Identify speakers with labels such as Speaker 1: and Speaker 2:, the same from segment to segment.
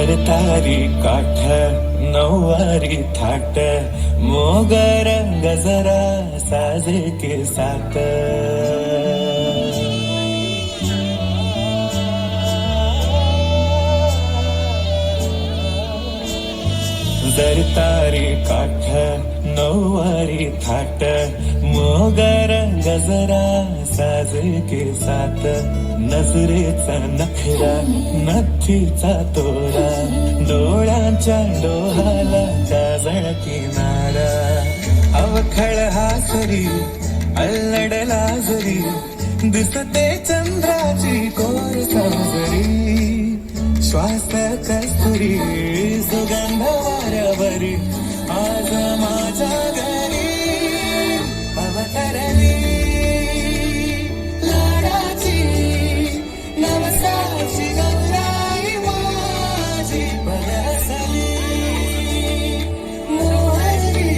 Speaker 1: जरतारी काठ नऊवारी थाट मोगर गजरा साजे के साथ जरतारी काठ नऊवारी थाट मोगर गजरा साजे के साथ नजरेचा नखरा नथीचा तोरा डोळ्यांच्या डोहाला काजळ किनारा अवखळ हासरी अल्लडला जरी दिसते चंद्राची कोर साजरी श्वास कस्तुरी सुगंध वाऱ्यावरी आज माझ्या घरी अवतरली लाडाची नवसाची गौराई माझी बरसली मोहरली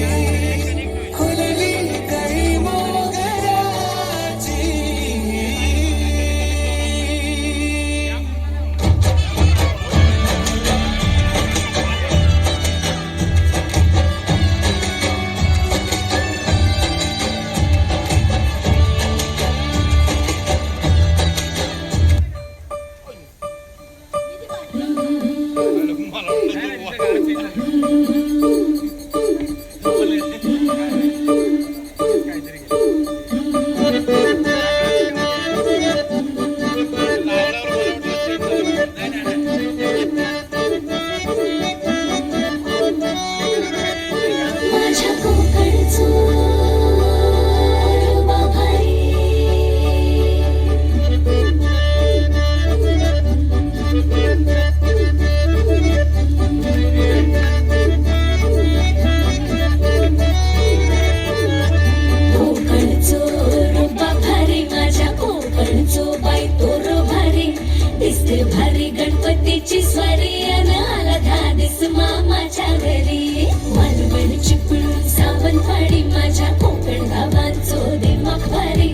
Speaker 1: खुलली कळी मोगराची
Speaker 2: भारी गणपतीची स्वारी आला धादिस मामाच्या घरी मालवण चिपळूण सावंतवाडी माझ्या कोकण गावांचो दिमाग भारी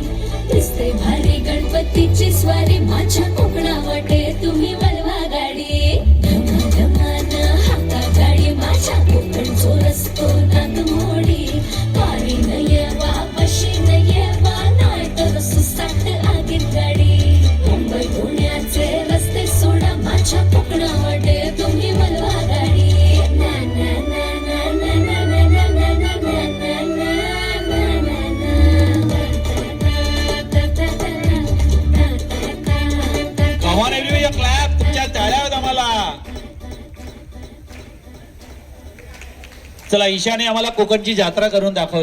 Speaker 2: दिसते भारी गणपतीची स्वारी माझ्या कोकणावटे तुम्ही वळवा गाडी धमान हाता गाडी माझ्या कोकणचो रस्तो नाग मोडी पारी न येवा पशी न येवा नाही तर सुसाट आगीत गाडी मुंबई पुण्याचे रस्ते सोडा माझ्या कोकणावटे तुम्ही वळवा गाडी ना ना ना ना ना ना ना ना ना ना
Speaker 3: ना क्लॅप तुमच्या टाळ्या होत आम्हाला. चला ईशाने आम्हाला कोकणची जत्रा करून दाखवली.